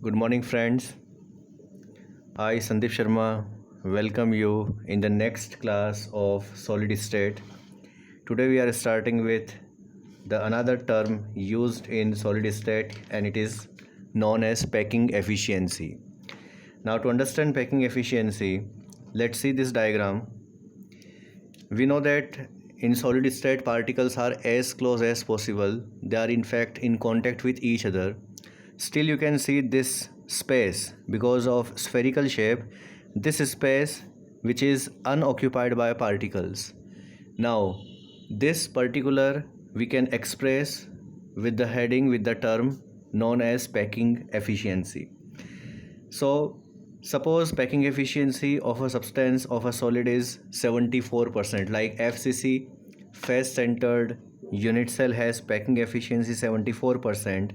Good morning, friends. I, Sandeep Sharma, welcome you in the next class of solid state. Today we are starting with the another term used in solid state, and it is known as packing efficiency. Now, to understand packing efficiency, let's see this diagram. We know that in solid state particles are as close as possible. They are in fact in contact with each other. Still you can see this space because of spherical shape, this space which is unoccupied by particles. Now this particular we can express with the heading with the term known as packing efficiency. So suppose packing efficiency of a substance of a solid is 74%, like FCC, face centered unit cell has packing efficiency 74%.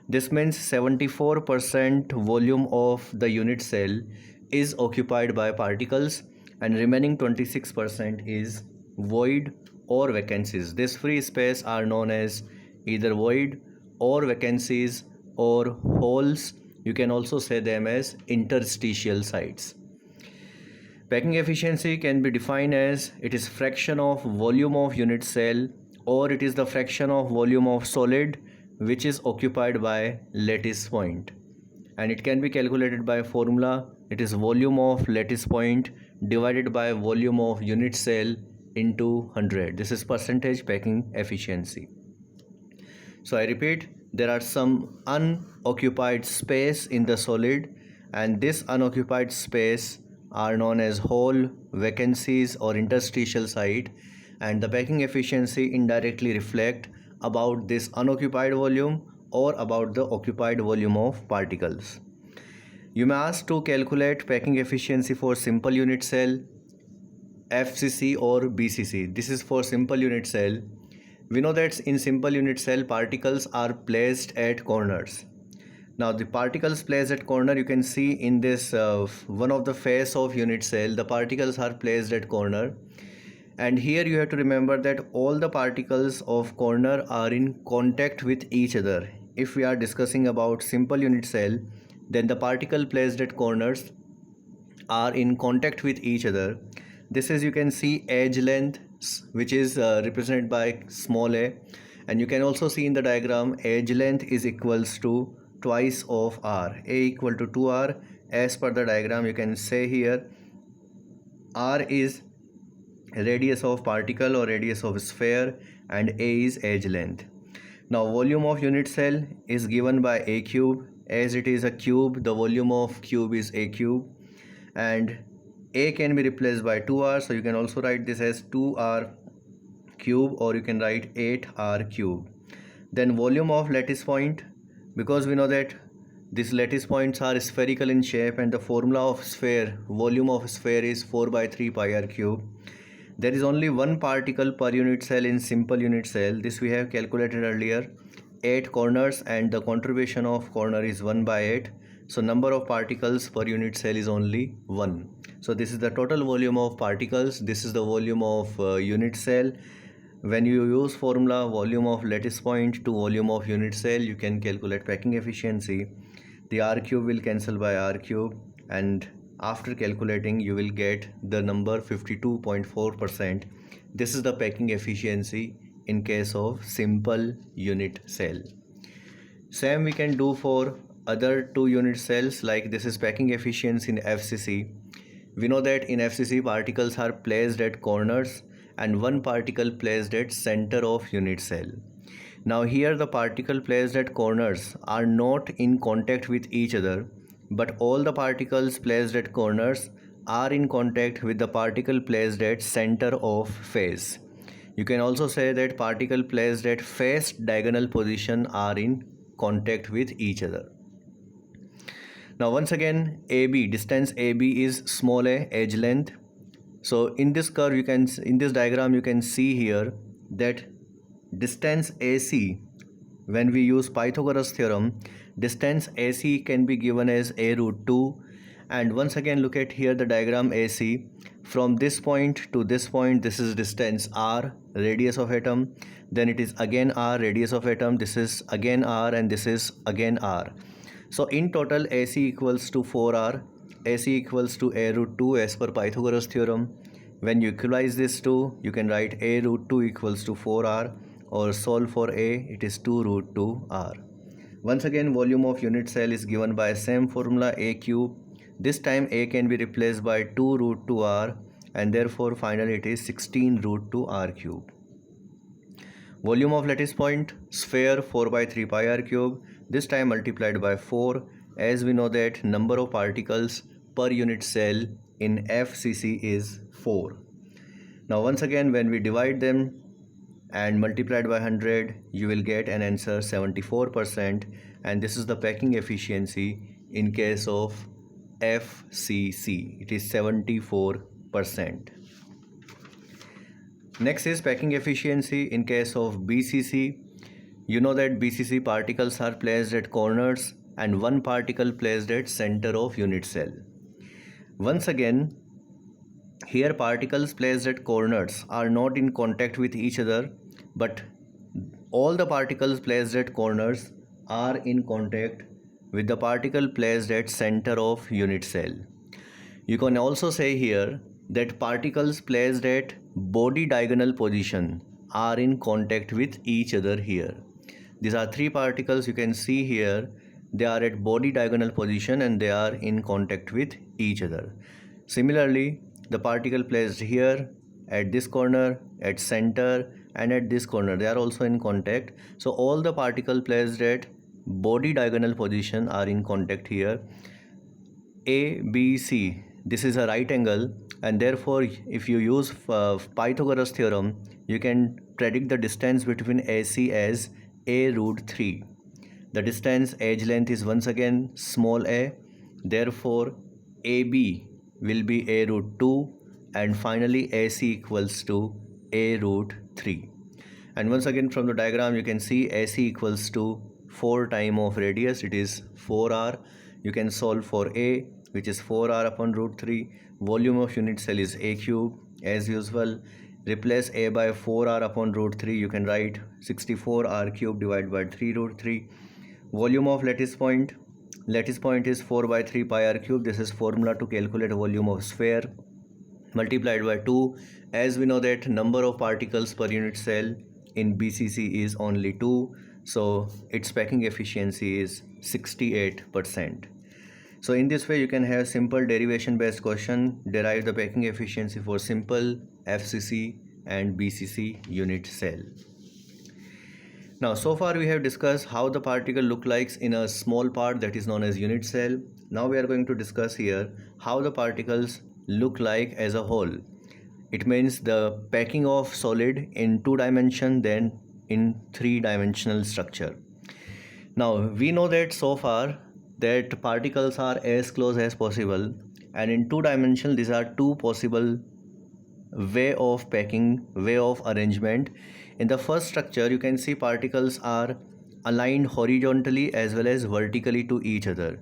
This means 74% volume of the unit cell is occupied by particles and remaining 26% is void or vacancies. This free space are known as either void or vacancies or holes. You can also say them as interstitial sites. Packing efficiency can be defined as it is fraction of volume of unit cell, or it is the fraction of volume of solid which is occupied by lattice point, and it can be calculated by formula. It is volume of lattice point divided by volume of unit cell into 100. This is percentage packing efficiency. So I repeat, there are some unoccupied space in the solid, and this unoccupied space are known as hole, vacancies or interstitial site, and the packing efficiency indirectly reflect about this unoccupied volume or about the occupied volume of particles. You may ask to calculate packing efficiency for simple unit cell, FCC or BCC. This is for simple unit cell. We know that in simple unit cell particles are placed at corners. Now the particles placed at corner, you can see in this one of the face of unit cell, the particles are placed at corner. And here you have to remember that all the particles of corner are in contact with each other. If we are discussing about simple unit cell, then the particle placed at corners are in contact with each other. This is, you can see, edge length, which is represented by small a, and you can also see in the diagram edge length is equals to twice of r, a equal to 2r. As per the diagram, you can say here r is radius of particle or radius of sphere and a is edge length. Now volume of unit cell is given by a cube. As it is a cube, the volume of cube is a cube, and a can be replaced by 2r, so you can also write this as 2r cube, or you can write 8r cube. Then volume of lattice point, because we know that these lattice points are spherical in shape, and the formula of sphere, volume of sphere is 4 by 3 pi r cube. There is only one particle per unit cell in simple unit cell. This we have calculated earlier. 8 corners, and the contribution of corner is 1 by 8. So number of particles per unit cell is only 1. So this is the total volume of particles. This is the volume of unit cell. When you use formula volume of lattice point to volume of unit cell, you can calculate packing efficiency. The r cube will cancel by r cube, and after calculating you will get the number 52.4%. This is the packing efficiency in case of simple unit cell. Same we can do for other two unit cells, like this is packing efficiency in FCC. We know that in FCC particles are placed at corners and one particle placed at center of unit cell. Now here the particle placed at corners are not in contact with each other, but all the particles placed at corners are in contact with the particle placed at center of face. You can also say that particle placed at face diagonal position are in contact with each other. Now once again, AB, distance AB is small a, edge length. So in this curve you can, in this diagram you can see here that distance AC, when we use Pythagoras theorem, distance AC can be given as a root 2. And once again look at here the diagram AC. From this point to this point, this is distance r, radius of atom. Then it is again r, radius of atom. This is again r, and this is again r. So in total AC equals to 4R, AC equals to a root 2 as per Pythagoras theorem. When you equalize this two, you can write a root 2 equals to 4R, or solve for a, it is 2 root 2R. Once again, volume of unit cell is given by same formula, a cube. This time a can be replaced by 2 root 2R, and therefore finally it is 16 root 2R cube. Volume of lattice point, sphere 4 by 3 pi r cube, this time multiplied by 4, as we know that number of particles per unit cell in FCC is 4. Now once again, when we divide them and multiplied by 100, you will get an answer 74%, and this is the packing efficiency in case of FCC, it is 74%. Next is packing efficiency in case of BCC. You know that BCC particles are placed at corners and one particle placed at center of unit cell. Once again, here particles placed at corners are not in contact with each other, but all the particles placed at corners are in contact with the particle placed at center of unit cell. You can also say here that particles placed at body diagonal position are in contact with each other here. These are three particles you can see here. They are at body diagonal position and they are in contact with each other. Similarly, the particle placed here at this corner, at center, and at this corner, they are also in contact. So all the particles placed at body diagonal position are in contact here. A, B, C, this is a right angle, and therefore if you use Pythagoras theorem, you can predict the distance between AC as a root 3. The distance edge length is once again small a, therefore AB will be a root 2, and finally AC equals to a root 3. And once again from the diagram you can see AC equals to 4 times of radius, it is 4R. You can solve for a, which is 4R upon root 3. Volume of unit cell is a cube. As usual, replace a by 4R upon root 3. You can write 64R cube divided by 3 root 3. Volume of lattice point is 4 by 3 pi r cube. This is formula to calculate volume of sphere, multiplied by 2. As we know that number of particles per unit cell in BCC is only 2, so its packing efficiency is 68%. So in this way you can have simple derivation based question, derive the packing efficiency for simple FCC and BCC unit cell. Now so far we have discussed how the particle look like in a small part, that is known as unit cell. Now we are going to discuss here how the particles look like as a whole. It means the packing of solid in 2 dimension, then in 3-dimensional structure. Now we know that so far that particles are as close as possible, and in 2 dimension these are 2 possible way of packing, way of arrangement. In the first structure you can see particles are aligned horizontally as well as vertically to each other.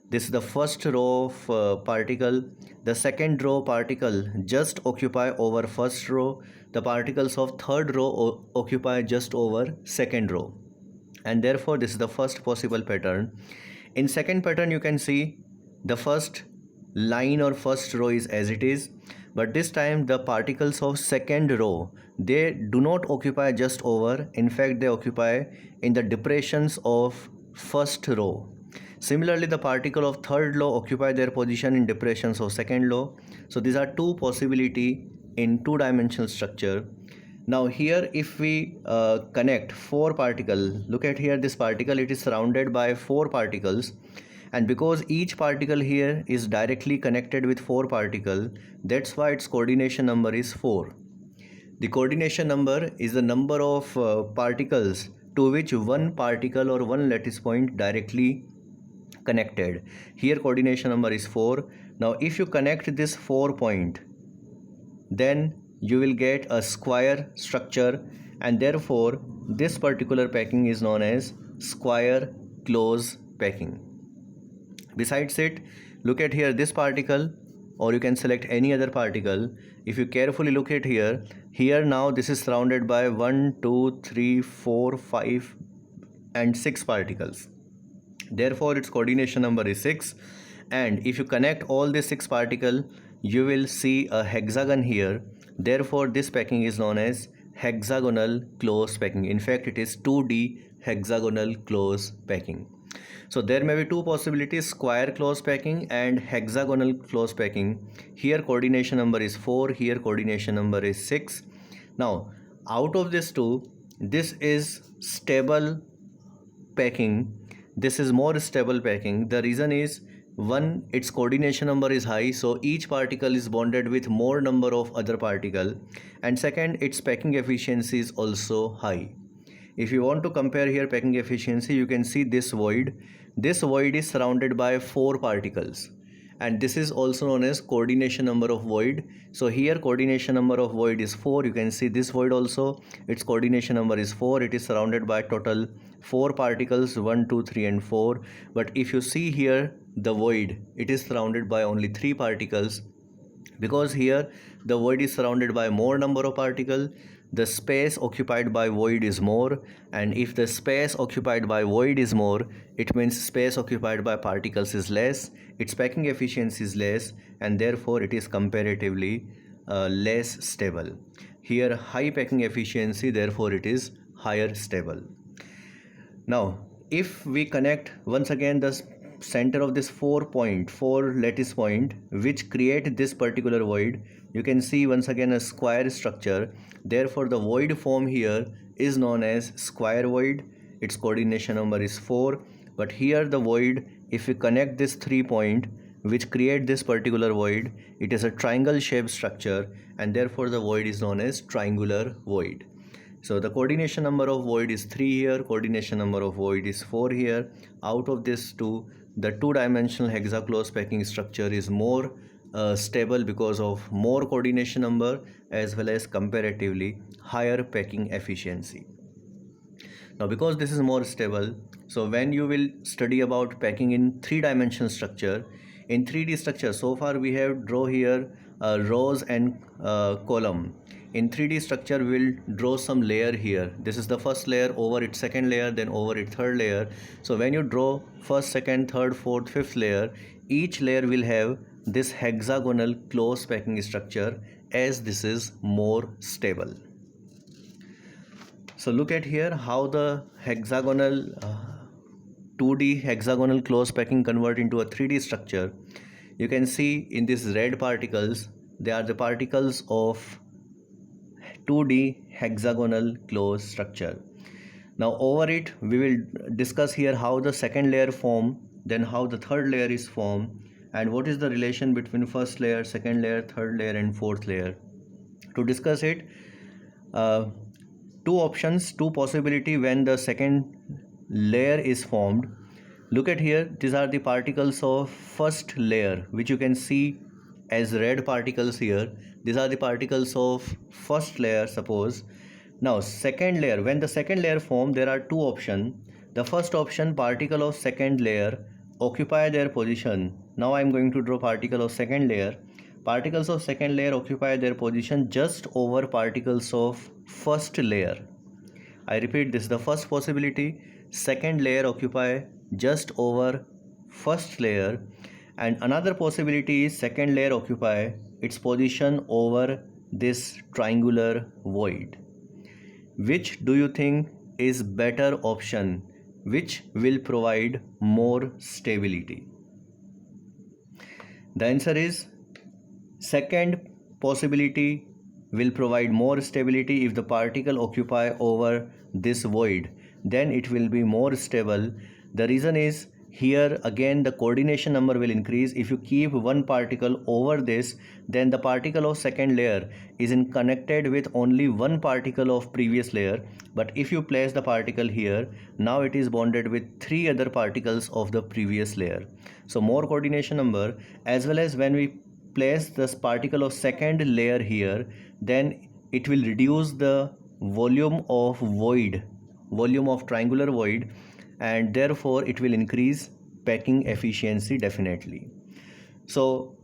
This is the first row of particle. The second row particle just occupy over first row. The particles of third row occupy just over second row, and therefore this is the first possible pattern. In second pattern you can see the first line or first row is as it is, but this time the particles of second row, they do not occupy just over, in fact they occupy in the depressions of first row. Similarly, the particle of third row occupy their position in depressions of second row. So these are 2 possibility in 2-dimensional structure. Now here if we connect 4 particles, look at here, this particle, it is surrounded by 4 particles, and because each particle here is directly connected with 4 particles, that's why its coordination number is 4. The coordination number is the number of particles to which one particle or one lattice point directly connected. Here coordination number is 4. Now if you connect this 4 point, then you will get a square structure, and therefore this particular packing is known as square close packing. Besides it, look at here this particle, or you can select any other particle. If you carefully look at here now this is surrounded by 1, 2, 3, 4, 5 and 6 particles. Therefore its coordination number is 6. And if you connect all these 6 particles, you will see a hexagon here. Therefore this packing is known as hexagonal close packing. In fact, it is 2D hexagonal close packing. So there may be two possibilities: square close packing and hexagonal close packing. Here coordination number is 4, here coordination number is 6. Now out of these two, this is stable packing, this is more stable packing. The reason is, one, its coordination number is high, so each particle is bonded with more number of other particle, and second, its packing efficiency is also high. If you want to compare here packing efficiency, you can see this void is surrounded by 4 particles, and this is also known as coordination number of void. So here coordination number of void is 4. You can see this void also, its coordination number is 4. It is surrounded by total 4 particles, 1, 2, 3 and 4. But if you see here the void, it is surrounded by only 3 particles, because here the void is surrounded by more number of particles. The space occupied by void is more, and if the space occupied by void is more, it means space occupied by particles is less, its packing efficiency is less, and therefore it is comparatively less stable. Here high packing efficiency, therefore it is higher stable. Now if we connect once again the center of this 4 lattice point which create this particular void, you can see once again a square structure. Therefore the void form here is known as square void. Its coordination number is 4. But here the void, if we connect this 3 point which create this particular void, it is a triangle shaped structure, and therefore the void is known as triangular void. So the coordination number of void is 3 here, coordination number of void is 4 here. Out of this two, the two-dimensional hexaclose packing structure is more stable because of more coordination number as well as comparatively higher packing efficiency. Now because this is more stable, so when you will study about packing in 3-dimensional structure, in 3D structure, so far we have draw here rows and column. In 3D structure we will draw some layer here. This is the first layer, over its second layer, then over its third layer. So when you draw first, second, third, fourth, fifth layer, each layer will have this hexagonal close packing structure, as this is more stable. So look at here how the hexagonal 2D hexagonal close packing convert into a 3D structure. You can see in these red particles, they are the particles of 2D hexagonal close structure. Now over it we will discuss here how the second layer form, then how the third layer is formed, and what is the relation between first layer, second layer, third layer and fourth layer. To discuss it, two options, two possibility when the second layer is formed. Look at here, these are the particles of first layer which you can see as red particles here. These are the particles of first layer, suppose. Now second layer, when the second layer form, there are two options. The first option, particle of second layer occupy their position. Now I am going to draw particle of second layer. Particles of second layer occupy their position just over particles of first layer. I repeat, this is the first possibility. Second layer occupy just over first layer, and another possibility is second layer occupy its position over this triangular void. Which do you think is better option? Which will provide more stability? The answer is second possibility will provide more stability. If the particle occupy over this void, then it will be more stable. The reason is, here again the coordination number will increase. If you keep one particle over this, then the particle of second layer is connected with only one particle of previous layer. But if you place the particle here, now it is bonded with 3 other particles of the previous layer. So more coordination number, as well as when we place this particle of second layer here, then it will reduce the volume of void, volume of triangular void, and therefore it will increase packing efficiency definitely. So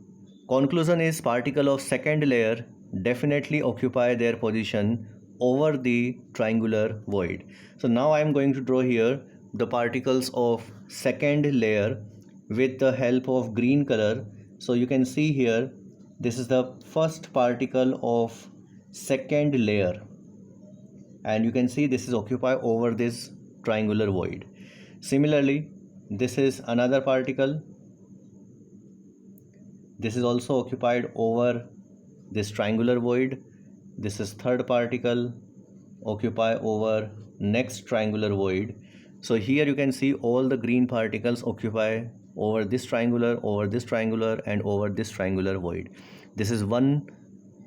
conclusion is, particle of second layer definitely occupy their position over the triangular void. So now I am going to draw here the particles of second layer with the help of green color. So you can see here, this is the first particle of second layer, and you can see this is occupied over this triangular void. Similarly, this is another particle. This is also occupied over this triangular void. This is third particle occupy over next triangular void. So here you can see all the green particles occupy over this triangular, and over this triangular void. This is one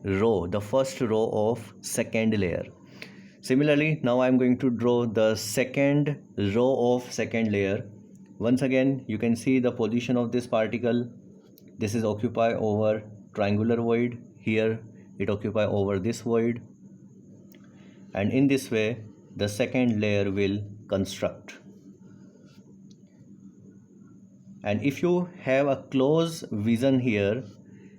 row, the first row of second layer. Similarly, now I am going to draw the second row of second layer. Once again, you can see the position of this particle. This is occupy over triangular void. Here it occupy over this void, and in this way the second layer will construct. And if you have a close vision here,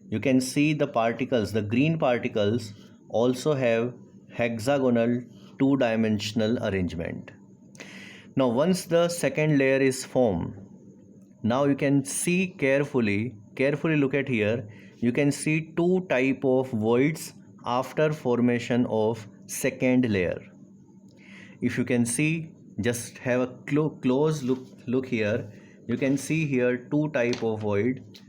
you can see the particles, the green particles also have hexagonal two-dimensional arrangement. Now once the second layer is formed, now you can see carefully look at here, you can see two type of voids after formation of second layer. If you can see, just have a close look here, you can see here two type of void.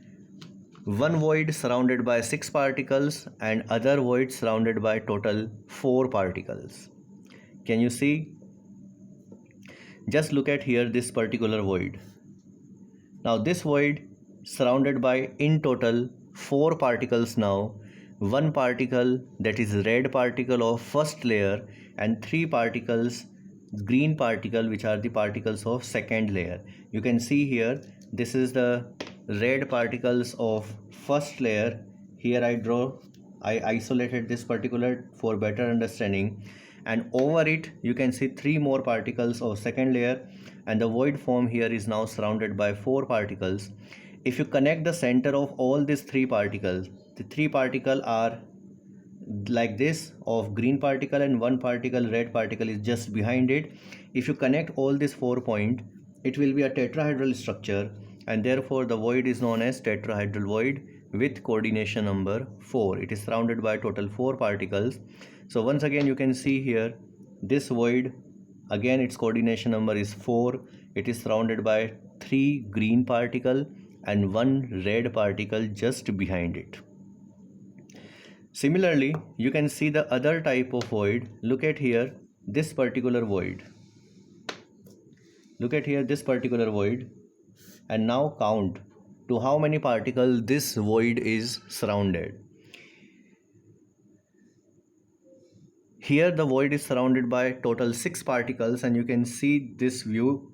One void surrounded by 6 particles and other void surrounded by total 4 particles. Can you see? Just look at here this particular void. Now this void surrounded by in total 4 particles now. One particle, that is red particle of first layer, and 3 particles green particle, which are the particles of second layer. You can see here, this is the red particles of first layer. Here I isolated this particular for better understanding, and over it you can see 3 more particles of second layer, and the void form here is now surrounded by 4 particles. If you connect the center of all these 3 particles, the 3 particles are like this of green particle, and 1 particle red particle is just behind it. If you connect all these 4 points, it will be a tetrahedral structure, and therefore the void is known as tetrahedral void with coordination number 4. It is surrounded by total 4 particles. So once again you can see here this void, again its coordination number is 4. It is surrounded by 3 green particle and 1 red particle just behind it. Similarly, you can see the other type of void. Look at here this particular void. Look at here this particular void, and now count to how many particles this void is surrounded. Here the void is surrounded by total 6 particles, and you can see this view.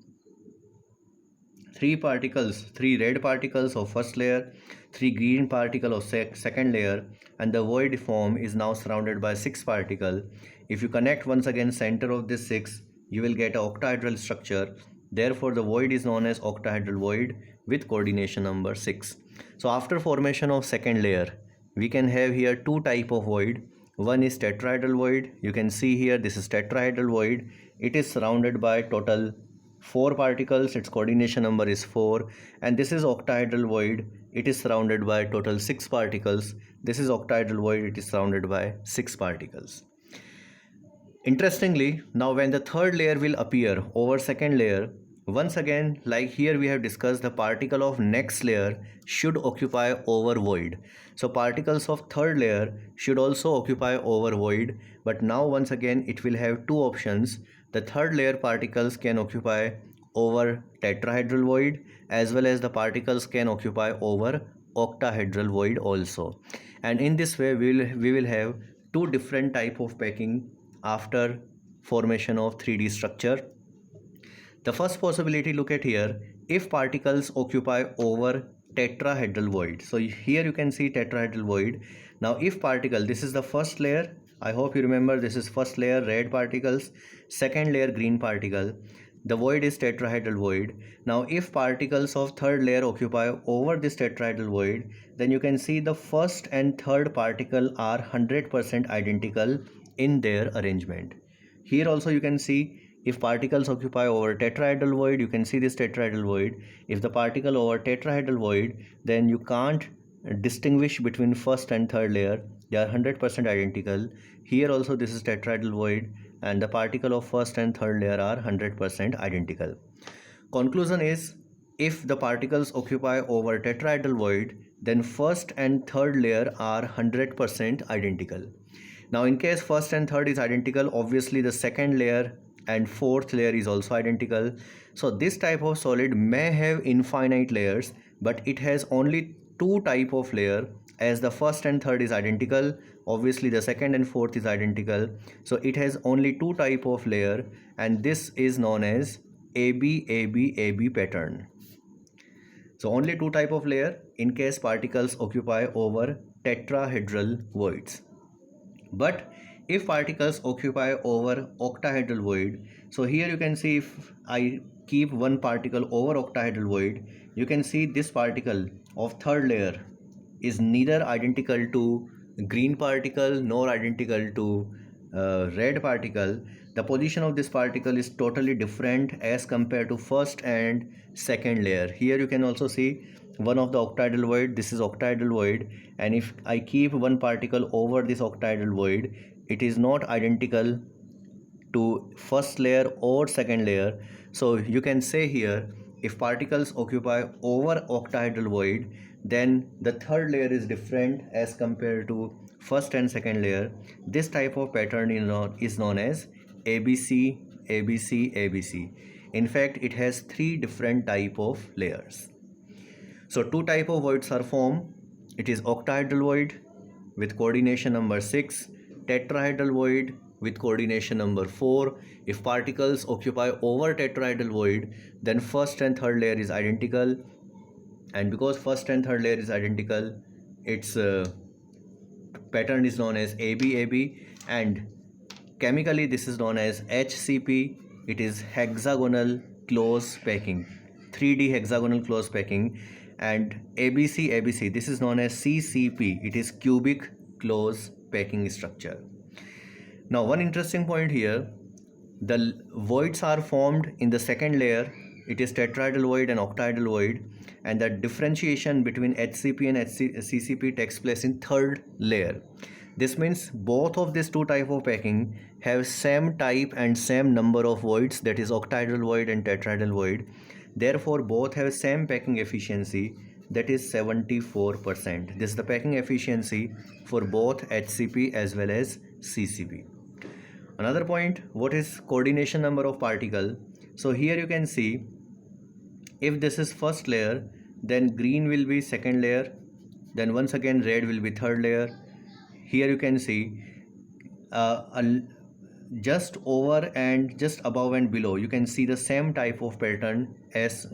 3 particles, 3 red particles of first layer, 3 green particle of second layer, and the void form is now surrounded by 6 particles. If you connect once again center of this 6, you will get an octahedral structure. Therefore the void is known as octahedral void with coordination number 6. So after formation of second layer, we can have here 2 type of void. One is tetrahedral void. You can see here this is tetrahedral void. It is surrounded by total 4 particles, its coordination number is 4, and this is octahedral void. It is surrounded by total 6 particles. This is octahedral void. It is surrounded by 6 particles. Interestingly, now when the third layer will appear over second layer, once again, like here we have discussed, the particle of next layer should occupy over void. So particles of third layer should also occupy over void, but now once again it will have 2 options. The third layer particles can occupy over tetrahedral void, as well as the particles can occupy over octahedral void also. And in this way we will have 2 different type of packing after formation of 3D structure. The first possibility, look at here, if particles occupy over tetrahedral void. So here you can see tetrahedral void. Now if particle, this is the first layer, I hope you remember this is first layer red particles, second layer green particle, the void is tetrahedral void. Now if particles of third layer occupy over this tetrahedral void, then you can see the first and third particle are 100% identical in their arrangement. Here also you can see if particles occupy over tetrahedral void, you can see this tetrahedral void. If the particle over tetrahedral void, then you can't distinguish between first and third layer. They are 100% identical. Here also this is tetrahedral void, and the particle of first and third layer are 100% identical. Conclusion is, if the particles occupy over tetrahedral void, then first and third layer are 100% identical. Now in case first and third is identical, obviously the second layer and fourth layer is also identical. So this type of solid may have infinite layers, but it has only two type of layer. As the first and third is identical, obviously the second and fourth is identical, so it has only two type of layer, and this is known as AB AB AB pattern. So only two type of layer in case particles occupy over tetrahedral voids. But if particles occupy over octahedral void, so here you can see, if I keep one particle over octahedral void, you can see this particle of third layer is neither identical to green particle nor identical to red particle. The position of this particle is totally different as compared to first and second layer. Here you can also see one of the octahedral void. This is octahedral void, and if I keep one particle over this octahedral void, it is not identical to first layer or second layer. So you can say here, if particles occupy over octahedral void, then the third layer is different as compared to first and second layer. This type of pattern is known as ABC ABC ABC. In fact, it has three different type of layers. So two type of voids are formed. It is octahedral void with coordination number 6, tetrahedral void with coordination number 4. If particles occupy over tetrahedral void, then first and third layer is identical, and because first and third layer is identical, its pattern is known as ABAB, and chemically this is known as HCP. It is hexagonal close packing, 3D hexagonal close packing. And ABC ABC, this is known as CCP. It is cubic close packing structure. Now one interesting point here, the voids are formed in the second layer. It is tetrahedral void and octahedral void, and the differentiation between HCP and CCP takes place in third layer. This means both of these two type of packing have same type and same number of voids, that is octahedral void and tetrahedral void. Therefore both have same packing efficiency, that is 74%. This is the packing efficiency for both HCP as well as CCP. Another point, what is coordination number of particle? So here you can see, if this is first layer, then green will be second layer, then once again red will be third layer. Here you can see just over and just above and below, you can see the same type of pattern as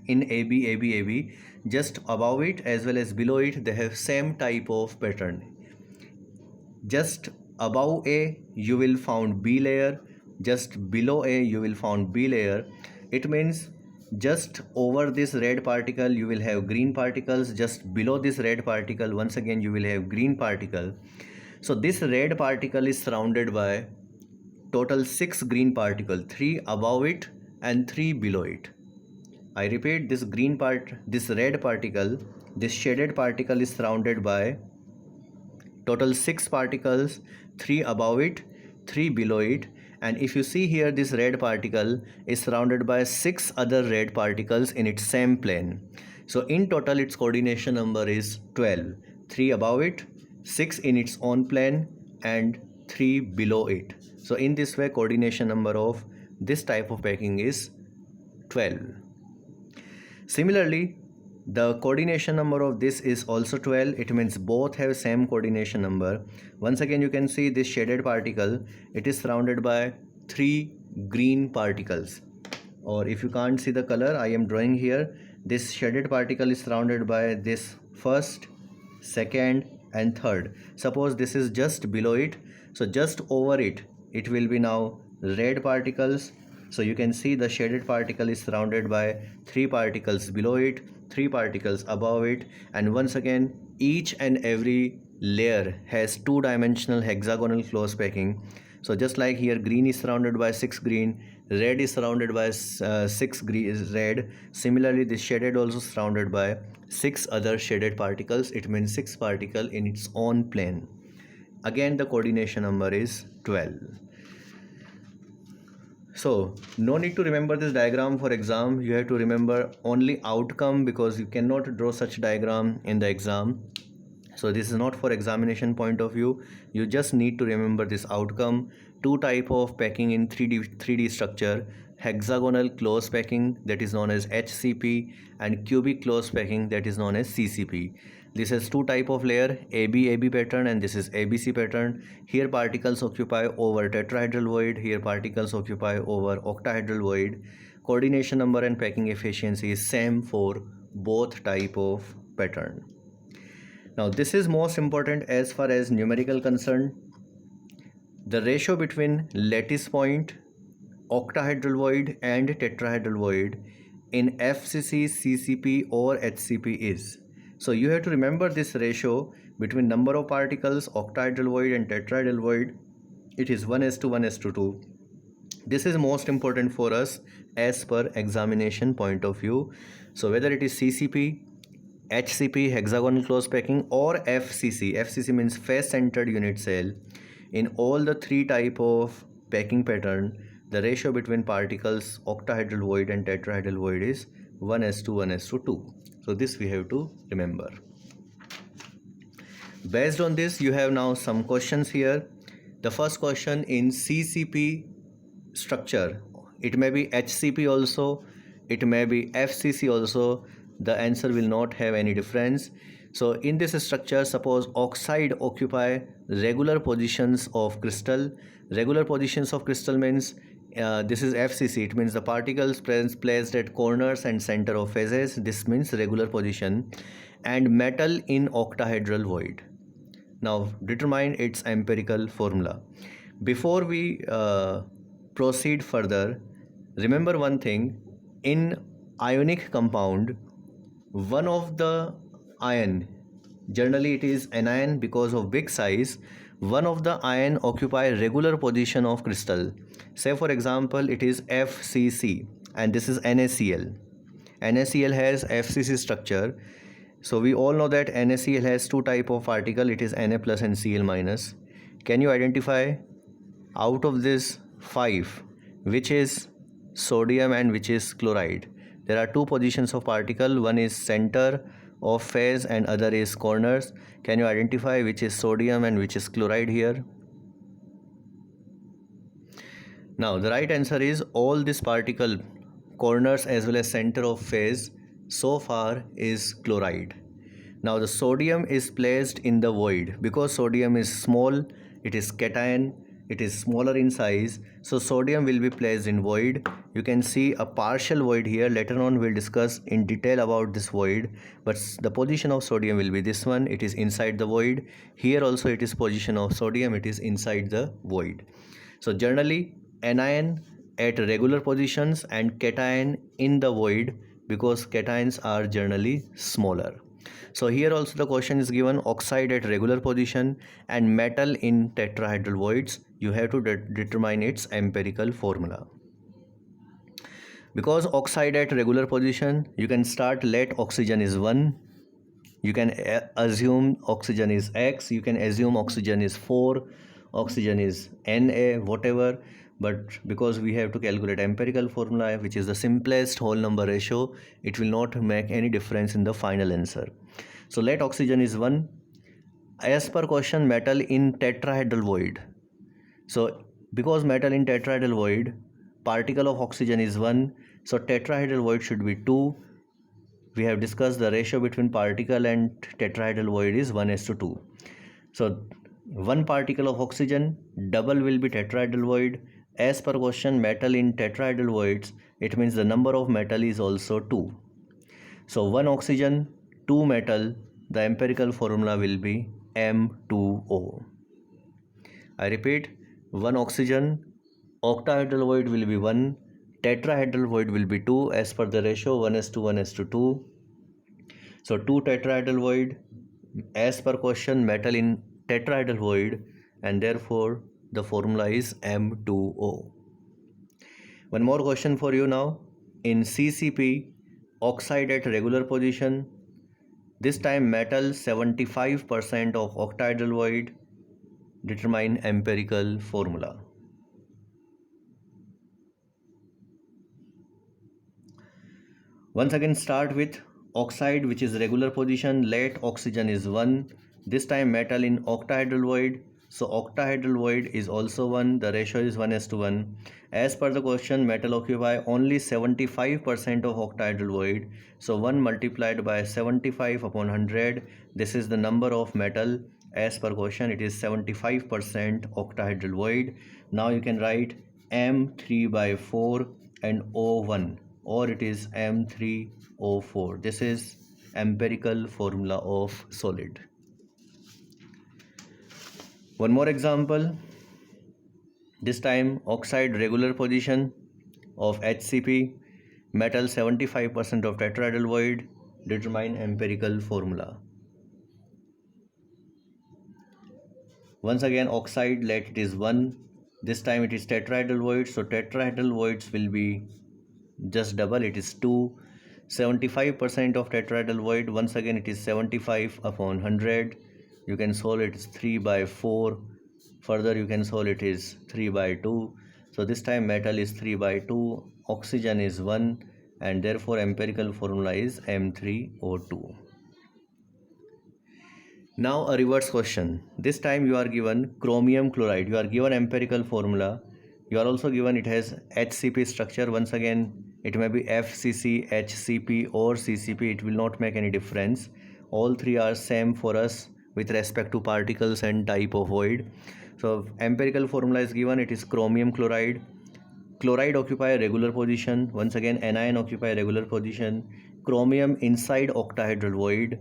in AB AB AB. Just above it as well as below it, they have same type of pattern. Just above A you will found B layer, just below A you will found B layer. It means just over this red particle you will have green particles, just below this red particle once again you will have green particle. So this red particle is surrounded by total 6 green particles, 3 above it and 3 below it. I repeat, this red particle, this shaded particle is surrounded by total 6 particles, 3 above it, 3 below it. And if you see here, this red particle is surrounded by 6 other red particles in its same plane. So in total its coordination number is 12, 3 above it, 6 in its own plane and 3 below it. So in this way coordination number of this type of packing is 12. Similarly, the coordination number of this is also 12. It means both have same coordination number. Once again you can see this shaded particle, it is surrounded by 3 green particles, or if you can't see the color I am drawing here, this shaded particle is surrounded by this first, second and third. Suppose this is just below it, so just over it, it will be now red particles. So you can see the shaded particle is surrounded by 3 particles below it, 3 particles above it, and once again each and every layer has 2-dimensional hexagonal close packing. So just like here green is surrounded by 6 green, Red is surrounded by 6 green is red. Similarly, this shaded also surrounded by 6 other shaded particles. It means 6 particle in its own plane. Again, the coordination number is 12. So no need to remember this diagram for exam. You have to remember only outcome, because you cannot draw such diagram in the exam. So this is not for examination point of view. You just need to remember this outcome. Two type of packing in 3D structure: hexagonal close packing, that is known as HCP, and cubic close packing, that is known as CCP. This has two type of layer, AB pattern, and this is ABC pattern. Here particles occupy over tetrahedral void, here particles occupy over octahedral void. Coordination number and packing efficiency is same for both type of pattern. Now this is most important as far as numerical concerned. The ratio between lattice point, octahedral void and tetrahedral void in FCC, CCP or HCP is. So you have to remember this ratio between number of particles, octahedral void and tetrahedral void. It is 1:2, 1:2. This is most important for us as per examination point of view. So whether it is CCP, HCP, hexagonal close packing, or FCC. FCC means face centered unit cell. In all the three type of packing pattern, the ratio between particles, octahedral void and tetrahedral void is 1:2, 1:2. So this we have to remember. Based on this, you have now some questions here. The first question: in CCP structure, it may be HCP also, it may be FCC also. The answer will not have any difference. So in this structure, suppose oxide occupy regular positions of crystal. Regular positions of crystal means this is FCC. It means the particles placed at corners and center of phases. This means regular position. And metal in octahedral void. Now determine its empirical formula. Before we proceed further, remember one thing: in ionic compound, one of the ion, generally it is anion because of big size, one of the ion occupy regular position of crystal. Say for example it is FCC and this is NaCl. NaCl has FCC structure. So we all know that NaCl has two type of particle, it is Na plus and Cl minus. Can you identify out of this 5 which is sodium and which is chloride? There are two positions of particle, one is center of phase and other is corners. Can you identify which is sodium and which is chloride here? Now the right answer is all this particle, corners as well as center of phase, so far is chloride. Now the sodium is placed in the void because sodium is small, it is cation, it is smaller in size, so sodium will be placed in void. You can see a partial void here. Later on we'll discuss in detail about this void, but the position of sodium will be this one, it is inside the void. Here also it is position of sodium, it is inside the void. So generally anion at regular positions and cation in the void because cations are generally smaller. So here also the question is given oxide at regular position and metal in tetrahedral voids. You have to determine its empirical formula. Because oxide at regular position, you can start let oxygen is 1. You can assume oxygen is X. You can assume oxygen is 4. Oxygen is Na, whatever. But because we have to calculate empirical formula, which is the simplest whole number ratio, it will not make any difference in the final answer. So let oxygen is 1. As per question, metal in tetrahedral void. So because metal in tetrahedral void, particle of oxygen is 1. So tetrahedral void should be 2. We have discussed the ratio between particle and tetrahedral void is 1:2. So one particle of oxygen, double will be tetrahedral void. As per question, metal in tetrahedral voids, it means the number of metal is also 2. So 1 oxygen, 2 metal, the empirical formula will be M2O. I repeat, 1 oxygen, octahedral void will be 1, tetrahedral void will be 2 as per the ratio 1:2, 1:2. So 2 tetrahedral void, as per question, metal in tetrahedral void, and therefore the formula is M2O. One more question for you now. In CCP, oxide at regular position, this time metal 75% of octahedral void. Determine empirical formula. Once again start with oxide, which is regular position. Let oxygen is 1. This time metal in octahedral void. So octahedral void is also 1. The ratio is 1:1. As per the question, metal occupy only 75% of octahedral void. So 1 multiplied by 75 upon 100. This is the number of metal. As per question, it is 75% octahedral void. Now you can write M3 by 4 and O1, or it is M3O4. This is empirical formula of solid. One more example. This time oxide regular position of HCP, metal 75% of tetrahedral void. Determine empirical formula. Once again oxide, let it is 1. This time it is tetrahedral void, so tetrahedral voids will be just double, it is 2. 75% of tetrahedral void, once again it is 75 upon 100. You can solve it is 3 by 4. Further you can solve it is 3 by 2. So this time metal is 3 by 2, oxygen is 1, and therefore empirical formula is M3O2. Now a reverse question. This time you are given chromium chloride. You are given empirical formula. You are also given it has HCP structure. Once again, it may be FCC, HCP or CCP. It will not make any difference. All three are same for us with respect to particles and type of void. So empirical formula is given. It is chromium chloride. Chloride occupy a regular position. Once again, anion occupy a regular position. Chromium inside octahedral void.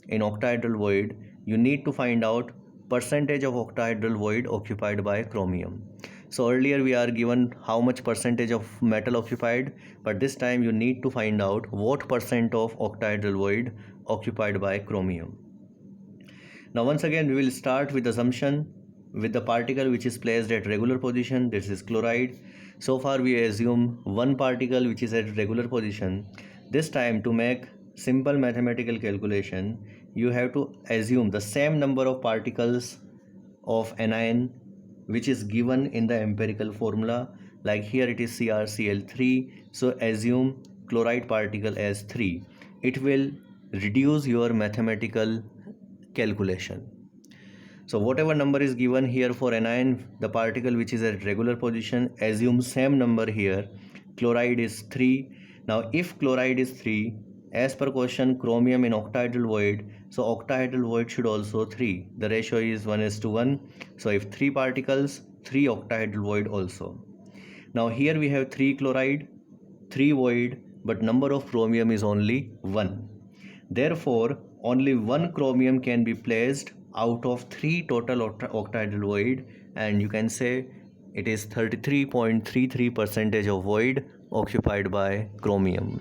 In octahedral void, you need to find out percentage of octahedral void occupied by chromium. So earlier we are given how much percentage of metal occupied, but this time you need to find out what percent of octahedral void occupied by chromium. Now once again we will start with assumption with the particle which is placed at regular position. This is chloride. So far we assume one particle which is at regular position. This time to make simple mathematical calculation, you have to assume the same number of particles of anion which is given in the empirical formula. Like here it is CrCl3, so assume chloride particle as 3. It will reduce your mathematical calculation. So whatever number is given here for anion, the particle which is at regular position, assume same number here. Chloride is 3. Now if chloride is 3, as per question, chromium in octahedral void, so octahedral void should also 3. The ratio is 1:1. So if 3 particles, 3 octahedral void also. Now here we have 3 chloride, 3 void, but number of chromium is only 1. Therefore, only 1 chromium can be placed out of 3 total octahedral void, and you can say it is 33.33% of void occupied by chromium.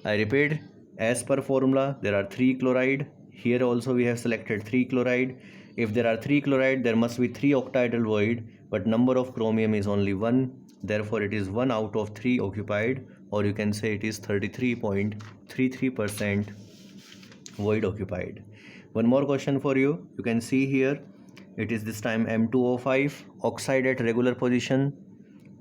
I repeat, as per formula, there are 3 chloride. Here also we have selected 3 chloride. If there are 3 chloride, there must be 3 octahedral void, but number of chromium is only 1. Therefore, it is 1 out of 3 occupied, or you can say it is 33.33% void occupied. One more question for you. You can see here, it is this time M2O5, oxide at regular position,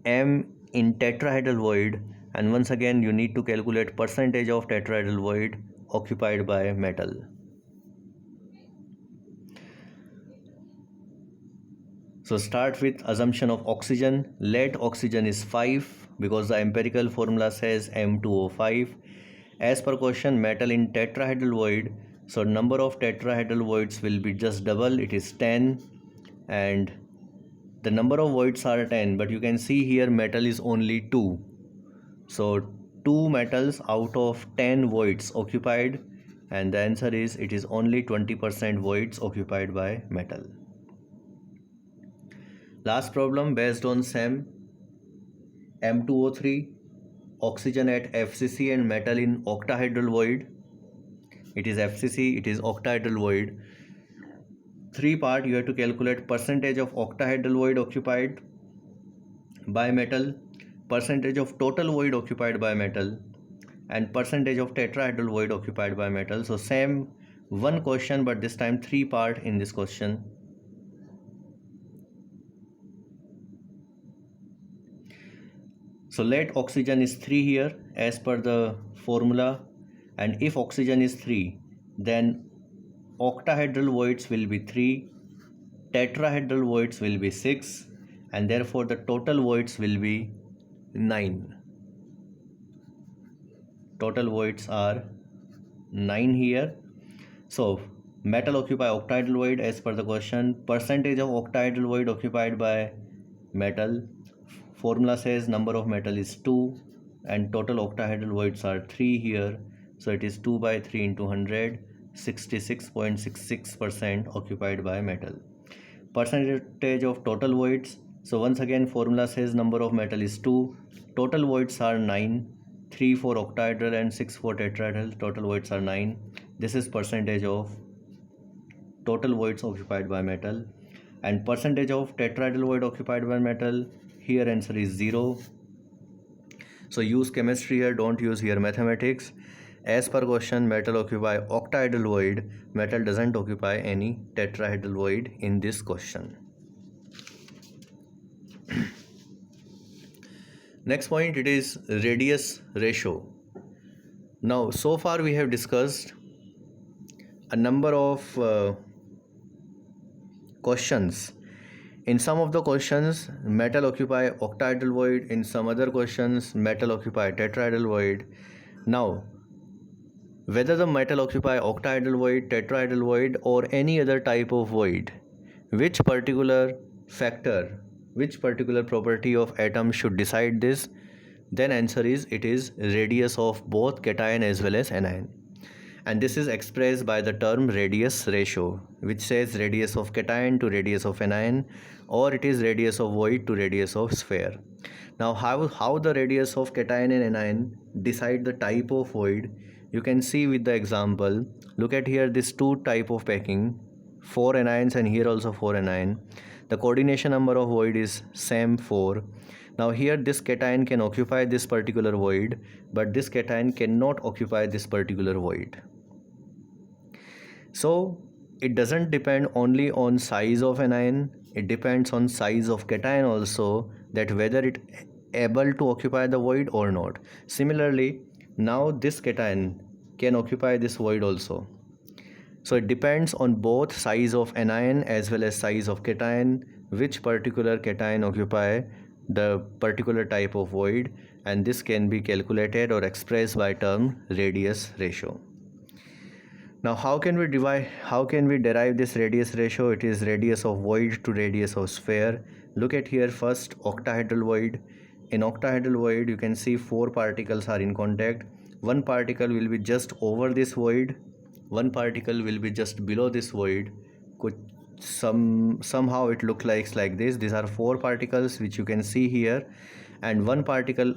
M in tetrahedral void, and once again you need to calculate percentage of tetrahedral void occupied by metal. So start with assumption of oxygen. Let oxygen is 5 because the empirical formula says M2O5. As per question, metal in tetrahedral void, so number of tetrahedral voids will be just double, it is 10, and the number of voids are 10, but you can see here metal is only 2. So 2 metals out of 10 voids occupied, and the answer is it is only 20% voids occupied by metal. Last problem based on same, M2O3, oxygen at FCC and metal in octahedral void. It is FCC, it is octahedral void. 3 part you have to calculate percentage of octahedral void occupied by metal. percentage of total void occupied by metal, and percentage of tetrahedral void occupied by metal. So same one question, but this time 3 part in this question. So let oxygen is 3 here as per the formula, and if oxygen is 3, then octahedral voids will be 3, tetrahedral voids will be 6, and therefore the total voids will be 9. Total voids are 9 here. So metal occupy octahedral void as per the question. Percentage of octahedral void occupied by metal, formula says number of metal is 2 and total octahedral voids are 3 here. So it is 2 by 3 into 100, 66.66% occupied by metal. Percentage of total voids, so once again formula says number of metal is 2, total voids are 9, 3 for octahedral and 6 for tetrahedral, total voids are 9. This is percentage of total voids occupied by metal. And percentage of tetrahedral void occupied by metal, here answer is 0. So use chemistry here, don't use here mathematics. As per question, metal occupy octahedral void, metal doesn't occupy any tetrahedral void in this question. Next point, it is radius ratio. Now so far we have discussed a number of questions. In some of the questions metal occupy octahedral void, in some other questions metal occupy tetrahedral void. Now whether the metal occupy octahedral void, tetrahedral void or any other type of void, which particular factor, which particular property of atom should decide this? Then answer is, it is radius of both cation as well as anion. And this is expressed by the term radius ratio, which says radius of cation to radius of anion, or it is radius of void to radius of sphere. Now how the radius of cation and anion decide the type of void, you can see with the example. Look at here, this 2 type of packing, 4 anions and here also 4 anion. The coordination number of void is same 4. Now here this cation can occupy this particular void, but this cation cannot occupy this particular void. So it doesn't depend only on size of anion, it depends on size of cation also, that whether it able to occupy the void or not. Similarly, now this cation can occupy this void also. So it depends on both size of anion as well as size of cation, which particular cation occupy the particular type of void, and this can be calculated or expressed by term radius ratio. Now how can we derive this radius ratio? It is radius of void to radius of sphere. Look at here, first octahedral void. In octahedral void you can see 4 particles are in contact. One particle will be just over this void, one particle will be just below this void. Somehow it looks like this. These are 4 particles which you can see here, and one particle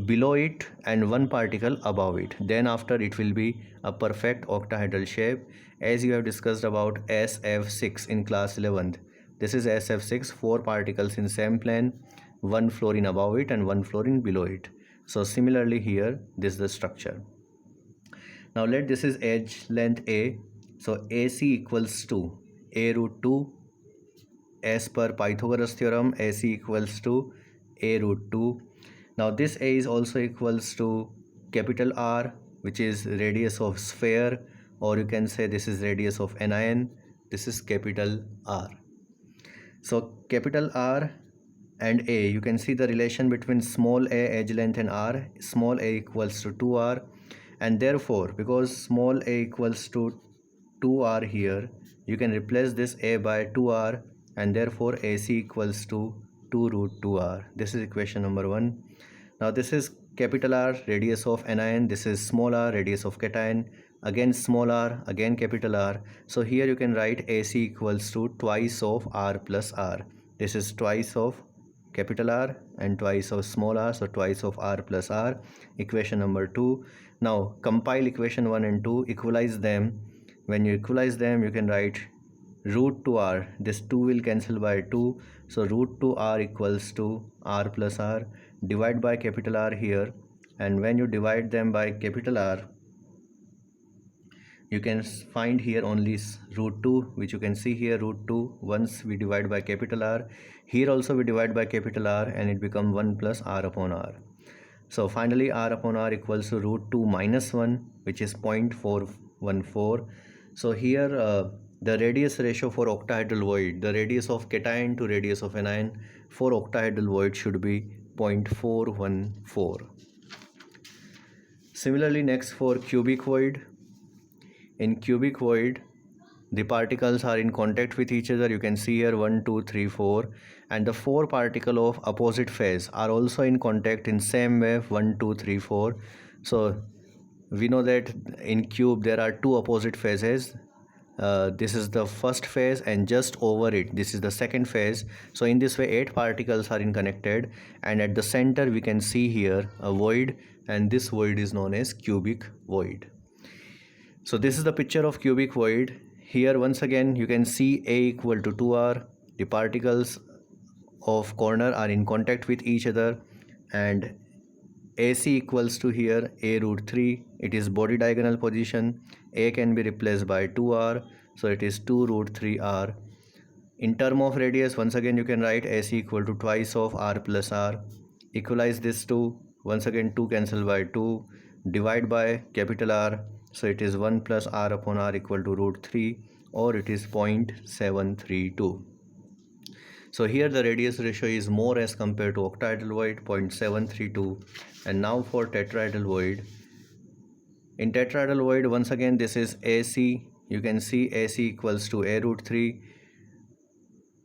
below it and one particle above it. Then after it will be a perfect octahedral shape, as you have discussed about SF6 in class 11th. This is SF6, 4 particles in same plane, one fluorine above it and one fluorine below it. So similarly here, this is the structure. Now let this is edge length A. So AC equals to A root 2. As per Pythagoras theorem, AC equals to A root 2. Now this A is also equals to capital R, which is radius of sphere, or you can say this is radius of anion. This is capital R. So capital R and A, you can see the relation between small a edge length and R. Small a equals to 2R, and therefore because small a equals to 2R here, you can replace this A by 2R, and therefore AC equals to 2 root 2R. This is equation number 1. Now this is capital R, radius of anion. This is small r, radius of cation. Again small r, again capital R. So here you can write AC equals to twice of R plus R. This is twice of capital R and twice of small r, so twice of R plus R. Equation number 2. Now compile equation 1 and 2, equalize them. When you equalize them, you can write root 2R. This 2 will cancel by 2, so root 2R equals to R plus R. divide by capital R here, and when you divide them by capital R, you can find here only root 2, which you can see here root 2. Once we divide by capital R, here also we divide by capital R, and it becomes 1 plus R upon R. So finally R upon R equals to root 2 minus 1, which is 0.414. So here the radius ratio for octahedral void, the radius of cation to radius of anion for octahedral void should be 0.414. Similarly, next for cubic void. In cubic void, the particles are in contact with each other. You can see here 1, 2, 3, 4, and the 4 particles of opposite phase are also in contact in same way 1, 2, 3, 4. So we know that in cube there are 2 opposite phases. This is the first phase, and just over it this is the second phase. So in this way 8 particles are in connected, and at the center we can see here a void, and this void is known as cubic void. So this is the picture of cubic void. Here once again you can see A equal to 2R. The particles of corner are in contact with each other, and AC equals to here A root 3. It is body diagonal position. A can be replaced by 2R, so it is 2 root 3R. In term of radius, once again you can write AC equal to twice of R plus R. Equalize this 2. Once again 2 cancel by 2. Divide by capital R. So it is 1 plus R upon R equal to root 3, or it is 0.732. So here the radius ratio is more as compared to octahedral void, 0.732. And now for tetrahedral void. In tetrahedral void, once again this is AC. You can see AC equals to A root 3.